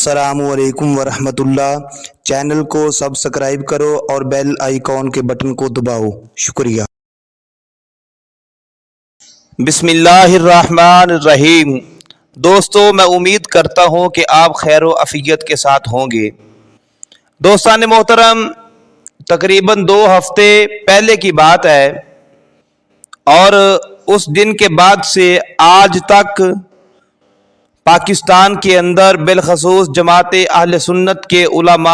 अस्सलाम वालेकुम वरहमत उल्लाह। चैनल को सब्सक्राइब करो और बेल आइकॉन के बटन को दबाओ। शुक्रिया। बिस्मिल्लाहिर्रहमानिर्रहीम। दोस्तों, मैं उम्मीद करता हूँ कि आप खैर व अफ़ियत के साथ होंगे। दोस्तान मोहतरम, तकरीबन 2 हफ्ते पहले की बात है और उस दिन के बाद से आज तक पाकिस्तान के अंदर बिलखसूस जमात अहले सुन्नत के उलमा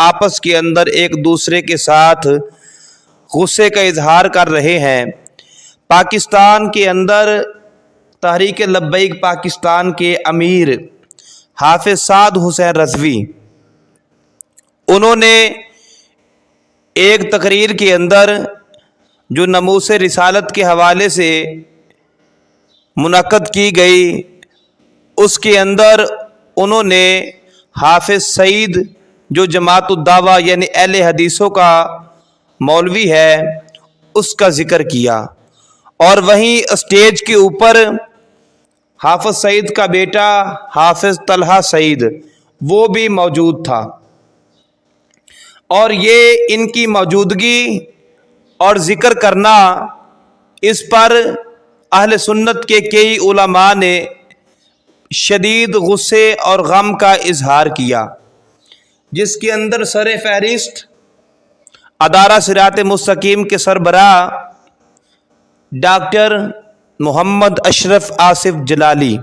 आपस के अंदर एक दूसरे के साथ गुस्से का इजहार कर रहे हैं। पाकिस्तान के अंदर तहरीक लब्बैक पाकिस्तान के अमीर हाफिज साद हुसैन रज़वी, उन्होंने एक तकरीर के अंदर जो नमूस रिसालत के हवाले से मुनक़द की गई, उसके अंदर उन्होंने हाफिज सईद जो जमातुद्दावा यानी अहले हदीसों का मौलवी है उसका ज़िक्र किया और वहीं स्टेज के ऊपर हाफिज सईद का बेटा हाफिज तलहा सईद वो भी मौजूद था और ये इनकी मौजूदगी और ज़िक्र करना, इस पर अहले सुन्नत के कई उलमा ने शदीद गुस्से और गम का इजहार किया, जिसके अंदर सर फहरिस्त अदारा सिरात मुस्तकीम के सरबराह डॉक्टर मोहम्मद अशरफ आसिफ जलाली,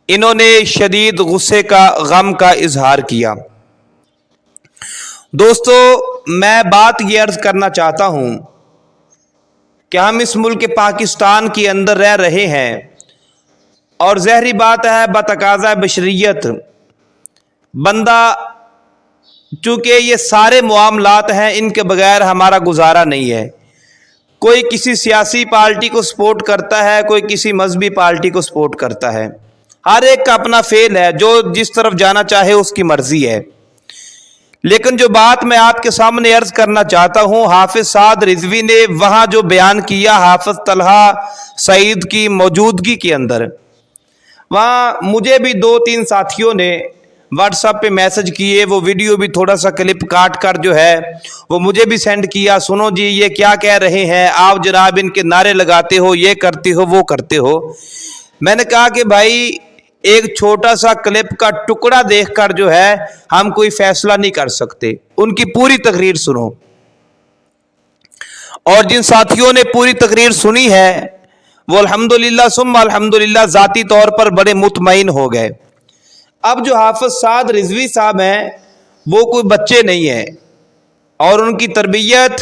इन्होंने शदीद गुस्से का गम का इजहार किया। दोस्तों, मैं बात ये अर्ज़ करना चाहता हूँ कि हम इस मुल्क पाकिस्तान के अंदर रह रहे हैं और ज़हरी बात है, बतकाज़ा बशरियत बंदा, चूँकि ये सारे मामलात हैं, इनके बगैर हमारा गुजारा नहीं है। कोई किसी सियासी पार्टी को सपोर्ट करता है, कोई किसी मजहबी पार्टी को सपोर्ट करता है, हर एक का अपना फेल है, जो जिस तरफ जाना चाहे उसकी मर्जी है। लेकिन जो बात मैं आपके सामने अर्ज करना चाहता हूँ, हाफिज साद रिजवी ने वहाँ जो बयान किया हाफिज तलहा सईद की मौजूदगी के अंदर, वहाँ मुझे भी 2-3 साथियों ने व्हाट्सएप पे मैसेज किए, वो वीडियो भी थोड़ा सा क्लिप काट कर जो है वो मुझे भी सेंड किया। सुनो जी, ये क्या कह रहे हैं आप जनाब, इनके नारे लगाते हो, ये करते हो, वो करते हो। मैंने कहा कि भाई एक छोटा सा क्लिप का टुकड़ा देखकर जो है हम कोई फैसला नहीं कर सकते, उनकी पूरी तकरीर सुनो। और जिन साथियों ने पूरी तकरीर सुनी है वो अल्हम्दुलिल्लाह सुम्मा अल्हम्दुलिल्लाह ज़ाती तौर पर बड़े मुतमईन हो गए। अब जो हाफिज साद रिजवी साहब हैं वो कोई बच्चे नहीं हैं और उनकी तरबियत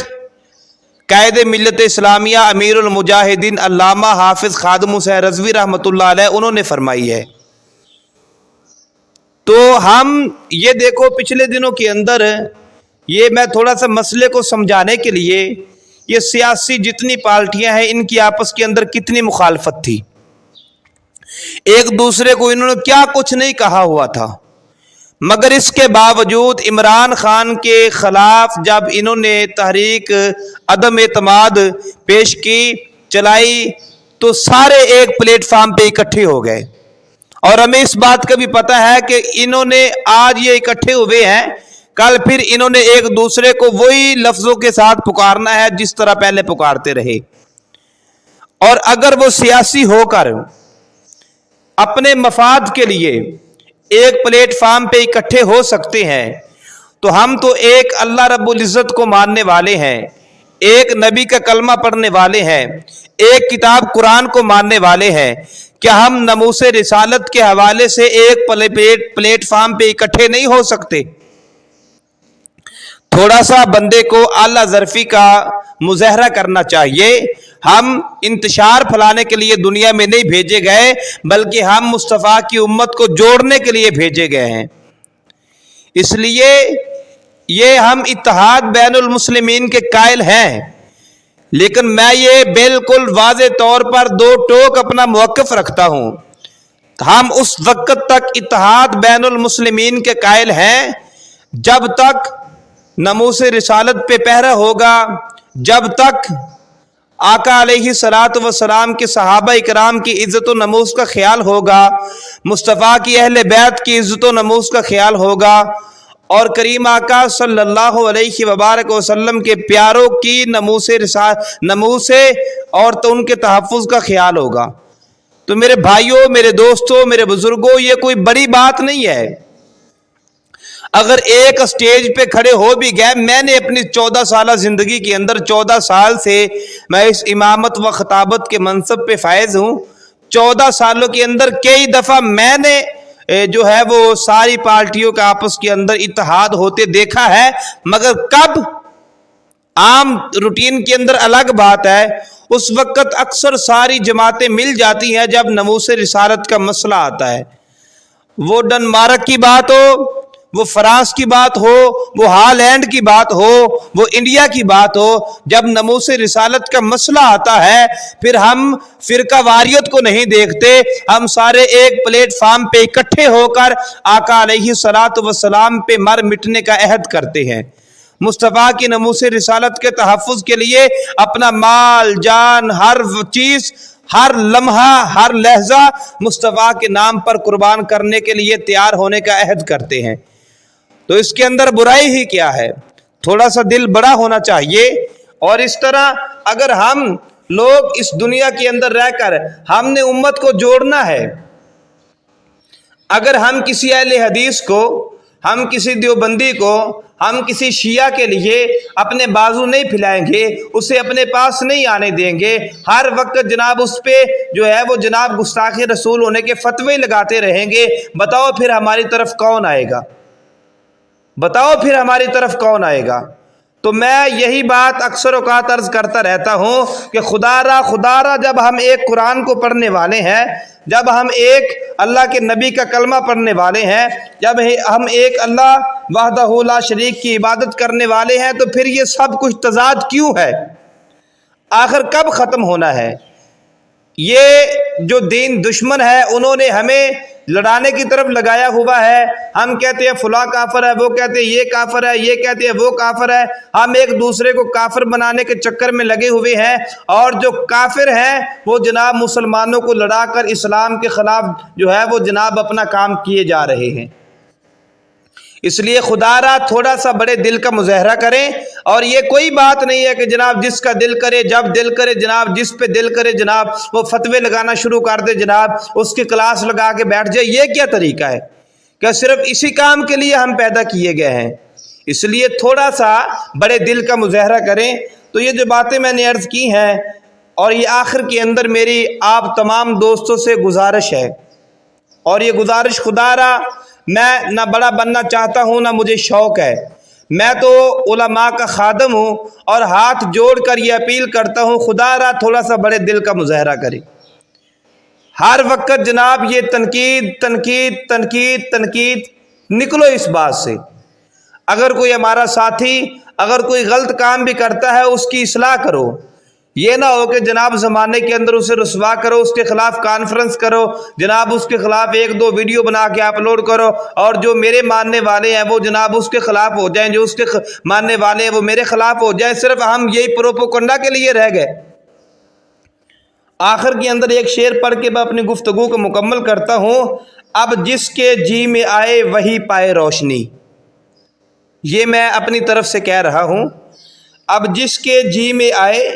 कायदे मिल्लत इस्लामिया अमीरुल मुजाहिदीन अल्लामा हाफिज खादिम हुसैन रज़वी रहमतुल्लाह अलैह उन्होंने फरमाई है। तो हम ये देखो, पिछले दिनों के अंदर ये मैं थोड़ा सा मसले को समझाने के लिए, ये सियासी जितनी पार्टियां हैं इनकी आपस के अंदर कितनी मुखालफत थी, एक दूसरे को इन्होंने क्या कुछ नहीं कहा हुआ था, मगर इसके बावजूद इमरान खान के खिलाफ जब इन्होंने तहरीक अदम एतमाद पेश की, चलाई, तो सारे एक प्लेटफार्म पे इकट्ठे हो गए। और हमें इस बात का भी पता है कि इन्होंने आज ये इकट्ठे हुए हैं, कल फिर इन्होंने एक दूसरे को वही लफ्जों के साथ पुकारना है जिस तरह पहले पुकारते रहे। और अगर वो सियासी होकर अपने मफाद के लिए एक प्लेटफार्म पे इकट्ठे हो सकते हैं, तो हम तो एक अल्लाह रब्बुल इज़्ज़त को मानने वाले हैं, एक नबी का कलमा पढ़ने वाले हैं, एक किताब कुरान को मानने वाले हैं। क्या हम नमूसे रिसालत के हवाले से एक प्लेटफार्म पे इकट्ठे नहीं हो सकते? थोड़ा सा बंदे को आला ज़र्फी का मुज़ाहरा करना चाहिए। हम इंतशार फैलाने के लिए दुनिया में नहीं भेजे गए, बल्कि हम मुस्तफ़ा की उम्मत को जोड़ने के लिए भेजे गए हैं। इसलिए ये हम इत्तेहाद बैनुल मुस्लिमीन के कायल हैं। लेकिन मैं ये बिल्कुल वाज़े तौर पर 2 टोक अपना मौक़िफ़ रखता हूँ, हम उस वक्त तक इत्तेहाद बैनुल मुस्लिमीन के कायल हैं जब तक नमूसे रिसालत पे पहरा होगा, जब तक आका अलैहिस्सलातु वस्सलाम के सहाबा इकराम की इज़्ज़त व नमूस का ख्याल होगा, मुस्तफ़ा की अहले बैत की इज़्ज़त व नमूस का ख्याल होगा, और करीम आका सल्लल्लाहु अलैहि वबारक वसल्लम के प्यारों की नमूसे और तो उनके तहफ़्फ़ुज़ का ख्याल होगा। तो मेरे भाइयों, मेरे दोस्तों, मेरे बुजुर्गों, ये कोई बड़ी बात नहीं है। अगर एक स्टेज पे खड़े हो भी गए, मैंने अपनी 14 साल ज़िंदगी के अंदर 14 साल से मैं इस इमामत व खताबत के मनसब पे फायज हूँ। 14 सालों के अंदर कई दफ़ा मैंने जो है वो सारी पार्टियों के आपस के अंदर इत्तेहाद होते देखा है, मगर कब आम रूटीन के अंदर अलग बात है, उस वक़्त अक्सर सारी जमातें मिल जाती हैं जब नमूसे रिसालत का मसला आता है। वो डेनमार्क की बात हो, वो फ्रांस की बात हो, वो हॉलैंड की बात हो, वो इंडिया की बात हो, जब नमूसे रिसालत का मसला आता है फिर हम फिरका वारियत को नहीं देखते, हम सारे एक प्लेटफार्म पे इकट्ठे होकर आका अलैहिस्सलातु वस्सलाम पे मर मिटने का अहद करते हैं। मुस्तफ़ा की नमूसे रिसालत के तहफ़्फ़ुज़ के लिए अपना माल जान हर चीज़, हर लम्हा, हर लहजा मुस्तफ़ा के नाम पर कुर्बान करने के लिए तैयार होने का अहद करते हैं। तो इसके अंदर बुराई ही क्या है? थोड़ा सा दिल बड़ा होना चाहिए। और इस तरह अगर हम लोग इस दुनिया के अंदर रहकर हमने उम्मत को जोड़ना है, अगर हम किसी अहले हदीस को, हम किसी देवबंदी को, हम किसी शिया के लिए अपने बाजू नहीं फैलाएंगे, उसे अपने पास नहीं आने देंगे, हर वक्त जनाब उस पे जो है वो जनाब गुस्ताखी रसूल होने के फतवे लगाते रहेंगे, बताओ फिर हमारी तरफ कौन आएगा? बताओ फिर हमारी तरफ कौन आएगा? तो मैं यही बात अक्सर औकात अर्ज करता रहता हूँ कि खुदारा जब हम एक कुरान को पढ़ने वाले हैं, जब हम एक अल्लाह के नबी का कलमा पढ़ने वाले हैं, जब हम एक अल्लाह वहदहू ला शरीक की इबादत करने वाले हैं, तो फिर ये सब कुछ तजाद क्यों है? आखिर कब ख़त्म होना है? ये जो दीन दुश्मन है उन्होंने हमें लड़ाने की तरफ लगाया हुआ है। हम कहते हैं फुला काफर है, वो कहते हैं ये काफर है, ये कहते हैं वो काफर है। हम एक दूसरे को काफिर बनाने के चक्कर में लगे हुए हैं, और जो काफिर हैं वो जनाब मुसलमानों को लड़ाकर इस्लाम के खिलाफ जो है वो जनाब अपना काम किए जा रहे हैं। इसलिए खुदारा थोड़ा सा बड़े दिल का मुजाहरा करें, और ये कोई बात नहीं है कि जनाब जिसका दिल करे, जब दिल करे जनाब, जिस पे दिल करे जनाब वो फतवे लगाना शुरू कर दे, जनाब उसकी क्लास लगा के बैठ जाए। ये क्या तरीका है? क्या सिर्फ इसी काम के लिए हम पैदा किए गए हैं? इसलिए थोड़ा सा बड़े दिल का मुजाहरा करें। तो ये जो बातें मैंने अर्ज़ की हैं, और ये आखिर के अंदर मेरी आप तमाम दोस्तों से गुजारिश है, और ये गुजारिश खुदारा मैं ना बड़ा बनना चाहता हूँ, ना मुझे शौक़ है। मैं तो उलमा का खादम हूँ, और हाथ जोड़कर ये अपील करता हूँ खुदारा थोड़ा सा बड़े दिल का मुजाहरा करें। हर वक्त जनाब ये तनकीद तनकीद तनकीद तनकीद, निकलो इस बात से। अगर कोई हमारा साथी अगर कोई गलत काम भी करता है उसकी इस्लाह करो। ये ना हो कि जनाब ज़माने के अंदर उसे रुसवा करो, उसके खिलाफ कॉन्फ्रेंस करो, जनाब उसके खिलाफ एक दो वीडियो बना के अपलोड करो, और जो मेरे मानने वाले हैं वो जनाब उसके खिलाफ हो जाएं, जो उसके मानने वाले हैं वो मेरे खिलाफ हो जाएं। सिर्फ हम यही प्रोपोगंडा के लिए रह गए। आखिर के अंदर एक शेर पढ़ के मैं अपनी गुफ्तगू को मुकम्मल करता हूँ। अब जिसके जी में आए वही पाए रोशनी, ये मैं अपनी तरफ से कह रहा हूँ। अब जिसके जी में आए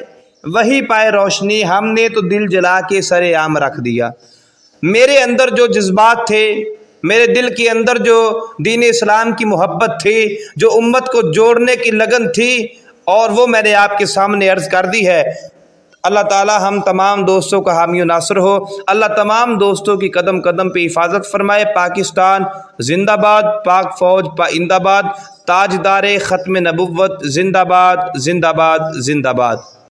वही पाए रोशनी, हमने तो दिल जला के सरे आम रख दिया। मेरे अंदर जो जज्बात थे, मेरे दिल के अंदर जो दीन इस्लाम की मोहब्बत थी, जो उम्मत को जोड़ने की लगन थी, और वो मैंने आपके सामने अर्ज़ कर दी है। अल्लाह ताला हम तमाम दोस्तों का हामी नासर हो। अल्लाह तमाम दोस्तों की कदम कदम पे हिफाजत फरमाए। पाकिस्तान जिंदाबाद, पाक फ़ौज पाइंदाबाद, ताजदार ख़त्म नबुव्वत जिंदाबाद जिंदाबाद जिंदाबाद।